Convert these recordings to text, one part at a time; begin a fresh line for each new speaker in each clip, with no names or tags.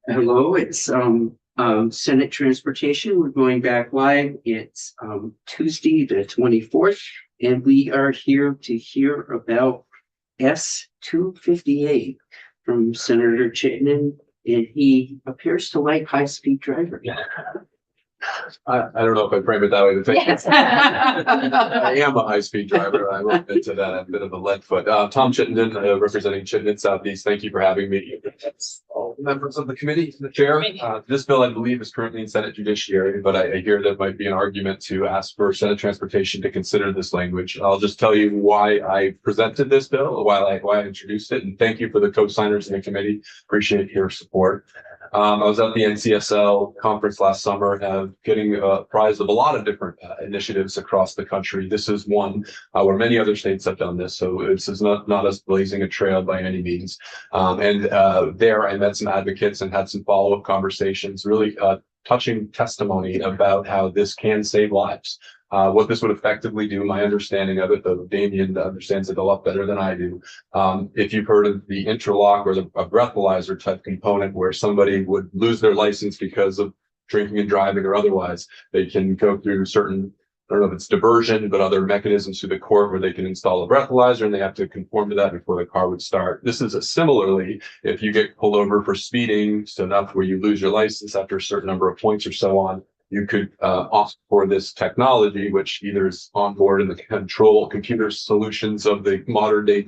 Hello, it's Senate Transportation. We're going back live. It's Tuesday the 24th, and we are here to hear about S-258 from Senator Chittenden, and he appears to like high-speed driving.
I don't know if I frame it that way.
Yes.
I am a high-speed driver. I will admit to that. I'm a bit of a lead foot. Tom Chittenden, representing Chittenden Southeast. Thank you for having me. All members of the committee, the chair. This bill, I believe, is currently in Senate Judiciary, but I hear there might be an argument to ask for Senate Transportation to consider this language. I'll just tell you why I presented this bill, why I introduced it, and thank you for the co-signers in the committee. Appreciate your support. I was at the NCSL conference last summer, getting apprised of a lot of different initiatives across the country. This is one where many other states have done this, so this is not us blazing a trail by any means. There I met some advocates and had some follow-up conversations, really touching testimony about how this can save lives. What this would effectively do, my understanding of it, though Damien understands it a lot better than I do. If you've heard of the interlock or a breathalyzer type component where somebody would lose their license because of drinking and driving or otherwise, they can go through certain, I don't know if it's diversion, but other mechanisms through the court where they can install a breathalyzer and they have to conform to that before the car would start. This is similarly, if you get pulled over for speeding to enough where you lose your license after a certain number of points or so on, you could opt for this technology, which either is on board in the computer solutions of the modern day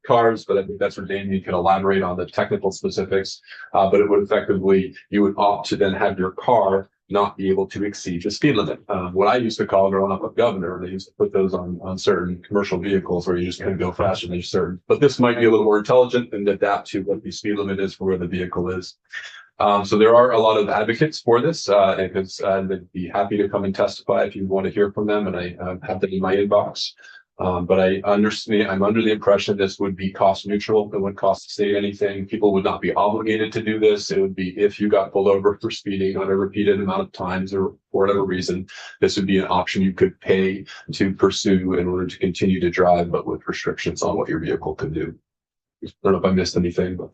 cars, but I think that's where Damien can elaborate on the technical specifics. But it would effectively, you would opt to then have your car not be able to exceed the speed limit. What I used to call growing up a governor, they used to put those on certain commercial vehicles where you just couldn't go faster than certain. But this might be a little more intelligent and adapt to what the speed limit is for where the vehicle is. So there are a lot of advocates for this, because they'd be happy to come and testify if you want to hear from them, and I have them in my inbox. But I understand, I'm under the impression this would be cost neutral. It wouldn't cost the state anything. People would not be obligated to do this. It would be if you got pulled over for speeding on a repeated amount of times or for whatever reason, this would be an option you could pay to pursue in order to continue to drive, but with restrictions on what your vehicle could do. I don't know if I missed anything, but.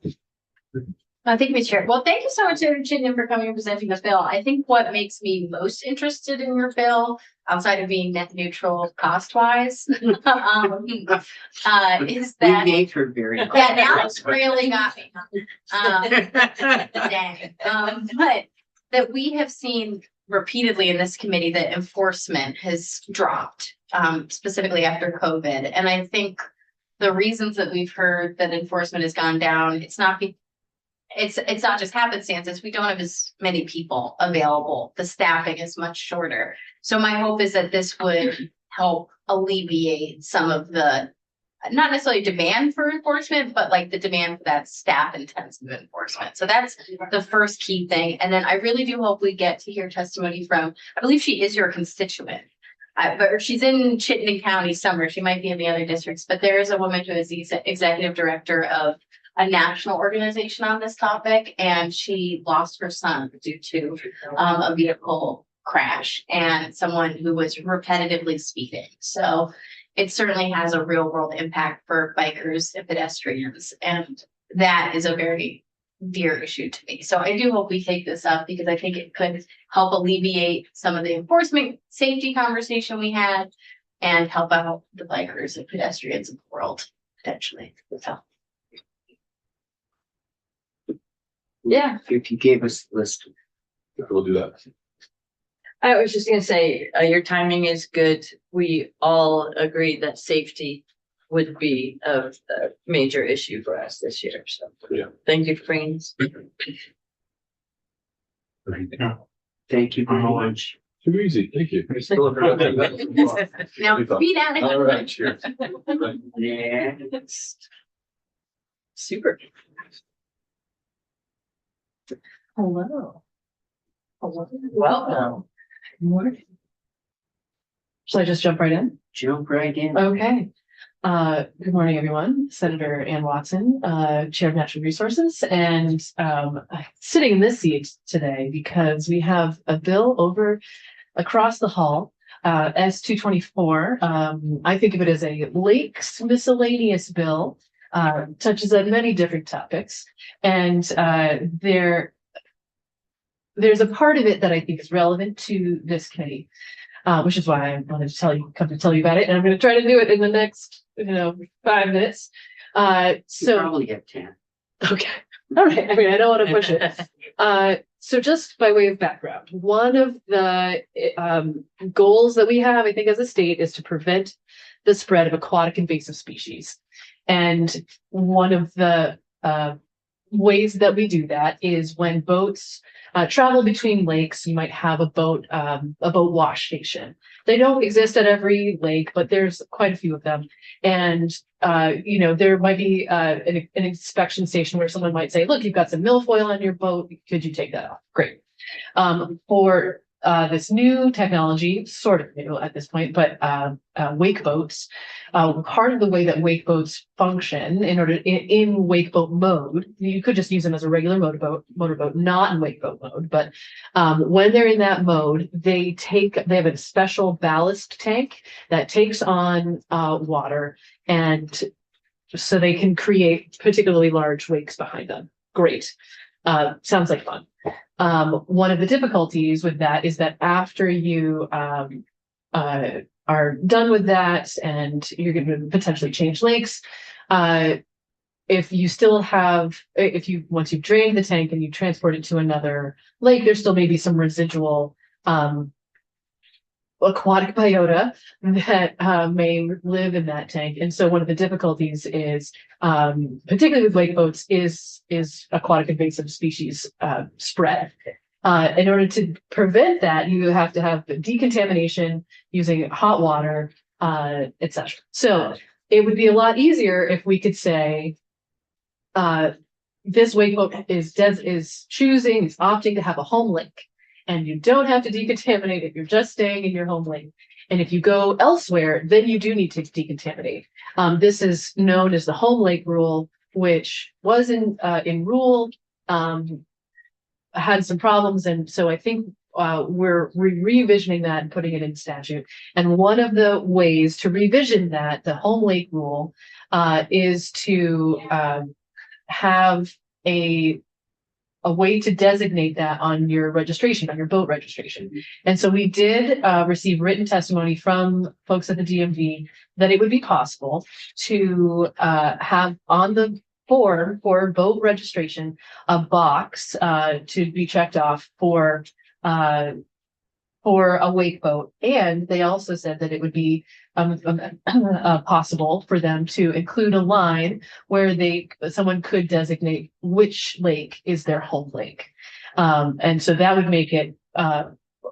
I think we share. Well, thank you so much, Senator Chittenden, for coming and presenting the bill. I think what makes me most interested in your bill, outside of being net neutral cost-wise, is that
We made her very
yeah, now it's really got me. Dang. But that we have seen repeatedly in this committee that enforcement has dropped, specifically after COVID. And I think the reasons that we've heard that enforcement has gone down, it's not just happenstances. We don't have as many people available. The staffing is much shorter. So my hope is that this would help alleviate some of the, not necessarily demand for enforcement, but like the demand for that staff intensive enforcement. So that's the first key thing. And then I really do hope we get to hear testimony from, I believe she is your constituent. But she's in Chittenden County somewhere. She might be in the other districts, but there is a woman who is the executive director of a national organization on this topic, and she lost her son due to a vehicle crash and someone who was repetitively speeding. So it certainly has a real world impact for bikers and pedestrians, and that is a very dear issue to me. So I do hope we take this up because I think it could help alleviate some of the enforcement safety conversation we had and help out the bikers and pedestrians in the world potentially. So.
Yeah,
If you gave us the list.
We'll do that.
I was just gonna say, your timing is good. We all agreed that safety would be a major issue for us this year. So
Yeah.
thank you for bringing this.
Thank you very much.
Too easy. Thank you.
Now, be that.
All right, cheers.
Yeah.
Super.
Hello.
Welcome.
Good morning. Shall I just jump right in?
Jump right in.
Okay. Good morning, everyone. Senator Ann Watson, Chair of Natural Resources, and sitting in this seat today because we have a bill over across the hall, S-224. I think of it as a lakes miscellaneous bill. touches on many different topics. And there's a part of it that I think is relevant to this committee, which is why I wanted to come to tell you about it. And I'm going to try to do it in the next, 5 minutes.
You
So,
probably get 10.
okay. All right. I mean, I don't want to push it. So just by way of background, one of the goals that we have, I think, as a state is to prevent the spread of aquatic invasive species. And one of the ways that we do that is when boats travel between lakes, you might have a boat wash station. They don't exist at every lake, but there's quite a few of them. And there might be an inspection station where someone might say, look, you've got some milfoil on your boat. Could you take that off? Great. For this new technology, sort of new at this point, but wake boats. Part of the way that wake boats function, in wake boat mode, you could just use them as a regular motorboat, not in wake boat mode. But when they're in that mode, they have a special ballast tank that takes on water, and so they can create particularly large wakes behind them. Great. Sounds like fun. One of the difficulties with that is that after you are done with that and you're going to potentially change lakes, once you've drained the tank and you transport it to another lake, there still may be some residual aquatic biota that may live in that tank. And so one of the difficulties is, particularly with wake boats, is aquatic invasive species spread. In order to prevent that, you have to have decontamination using hot water, etc. So it would be a lot easier if we could say, this wake boat is opting to have a home lake. And you don't have to decontaminate it. You're just staying in your home lake. And if you go elsewhere, then you do need to decontaminate. This is known as the home lake rule, which was in rule, had some problems. And so I think we're revisioning that and putting it in statute. And one of the ways to revision that, the home lake rule, is to have a way to designate that on your registration, on your boat registration. And so we did receive written testimony from folks at the DMV that it would be possible to have on the form for boat registration a box to be checked off for a wake boat. And they also said that it would be possible for them to include a line where someone could designate which lake is their home lake. And so that would make it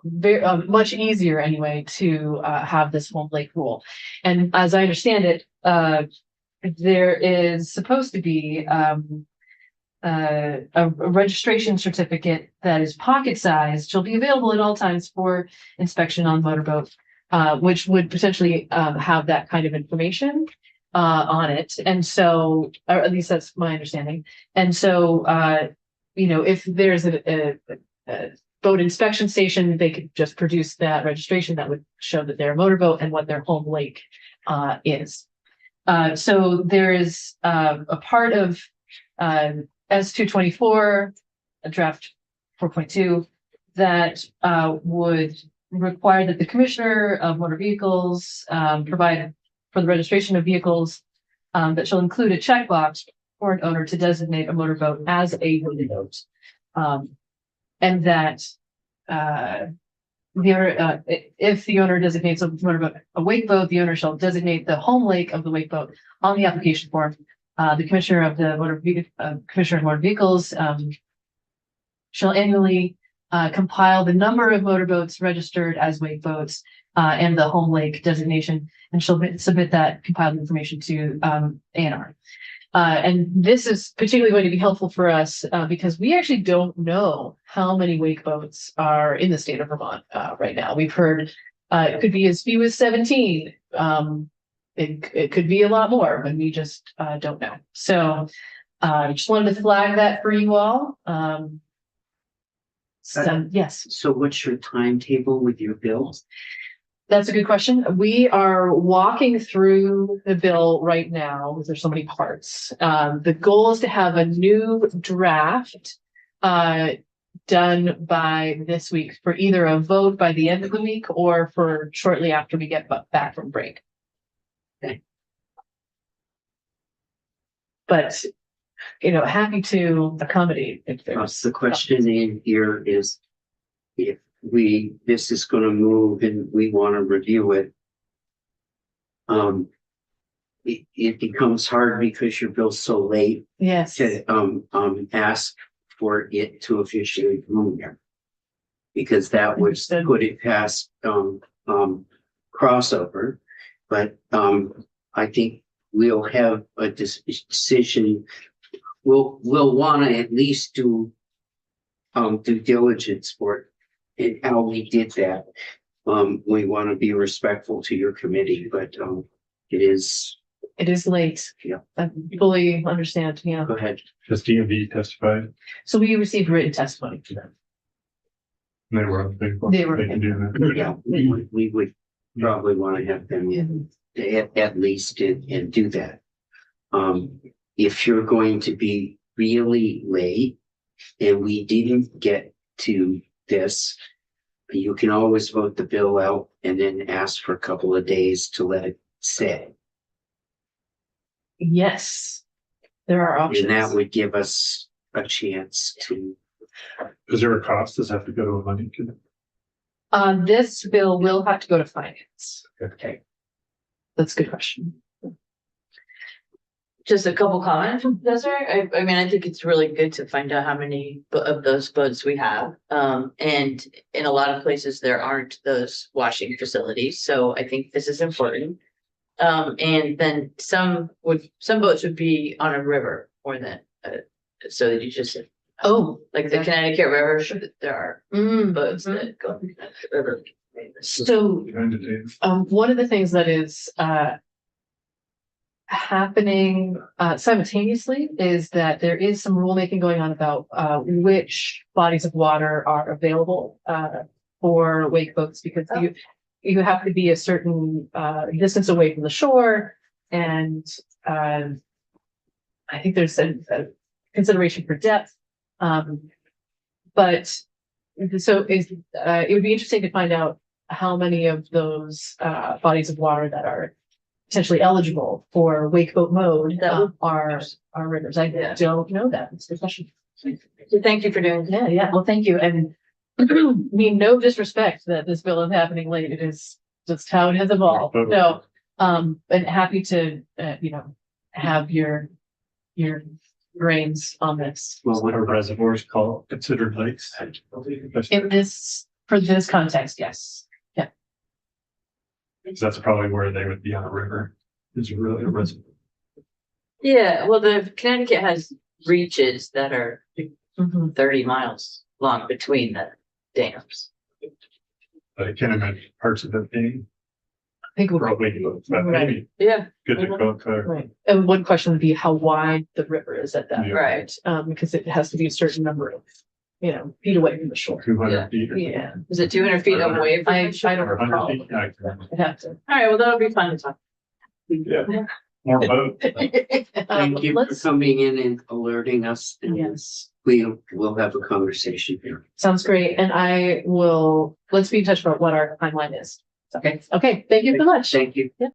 very much easier anyway to have this home lake rule. And as I understand it, there is supposed to be a registration certificate that is pocket sized. She'll be available at all times for inspection on motorboat, which would potentially have that kind of information on it. And so, or at least that's my understanding. And so, if there's a boat inspection station, they could just produce that registration that would show that they're a motorboat and what their home lake is. So there is a part of S224, a draft 4.2, that would require that the Commissioner of Motor Vehicles provide for the registration of vehicles that shall include a checkbox for an owner to designate a motorboat as a motorboat. And that if the owner designates a motorboat a wake boat, the owner shall designate the home lake of the wake boat on the application form. The Commissioner of Motor Vehicles shall annually compile the number of motorboats registered as wake boats and the home lake designation, and shall submit that compiled information to ANR. And this is particularly going to be helpful for us because we actually don't know how many wake boats are in the state of Vermont right now. We've heard it could be as few as 17. It could be a lot more, and we just don't know. So I just wanted to flag that for you all. So, yes.
So what's your timetable with your bills?
That's a good question. We are walking through the bill right now because there's so many parts. The goal is to have a new draft done by this week for either a vote by the end of the week or for shortly after we get back from break.
Okay.
But, happy to accommodate if there's.
The question in here is if this is gonna move and we wanna review it. It becomes hard because your bill's so late
Yes.
to, ask for it to officially move here. Because that would
Understood.
put it past, crossover, but, I think we'll have a decision. We'll wanna at least do due diligence for it and how we did that. We wanna be respectful to your committee, but, it is,
It is late.
Yeah.
I fully understand, yeah.
go ahead.
Just DMV testified,
So we received written testimony from them.
and they were on Facebook.
They were.
They can do that.
Yeah, we would probably wanna have them at least and do that. If you're going to be really late and we didn't get to this, you can always vote the bill out and then ask for a couple of days to let it sit.
Yes, there are options.
And that would give us a chance to,
Is there a cost? Does it have to go to a money?
This bill will have to go to finance.
okay,
That's a good question.
Just a couple comments, Desiree. I mean, I think it's really good to find out how many of those boats we have. And in a lot of places, there aren't those washing facilities, so I think this is important. And then some boats would be on a river more than, so that you just,
Oh,
like the Connecticut River, there are boats
mhm.
that go on the river.
So,
Behind the days.
one of the things that is, happening simultaneously is that there is some rulemaking going on about which bodies of water are available for wake boats because you have to be a certain distance away from the shore, and I think there's a consideration for depth. But so it would be interesting to find out how many of those bodies of water that are potentially eligible for wake boat mode are rivers. I don't know that. It's a good question.
So thank you for doing that.
Yeah. Well, thank you. And mean no disrespect that this bill is happening late. It is just how it has evolved. No, and happy to have your brains on this.
well,
What are reservoirs called, considered lakes?
In this, for this context, yes.
That's probably where they would be on a river, is really a reservoir.
Yeah, well, the Connecticut has reaches that are
Mhm.
30 miles long between the dams.
But I can't imagine parts of it being
I think we'll.
probably, but maybe
Yeah,
good to go for.
Right. And one question would be how wide the river is at that,
Yeah.
right.
because it has to be a certain number of, feet away from the shore.
200 feet. Or
Yeah,
Is it 200 feet away from
I
the shore?
don't
or 100
recall.
feet. I can't remember.
I'd have to.
All right, well, that'll be fun to talk.
Yeah, more boat.
thank you for
Let's,
coming in and alerting us, and
yes,
we'll have a conversation here.
sounds great. And let's be in touch about what our timeline is. Okay, thank you so much.
Thank you.
Yeah.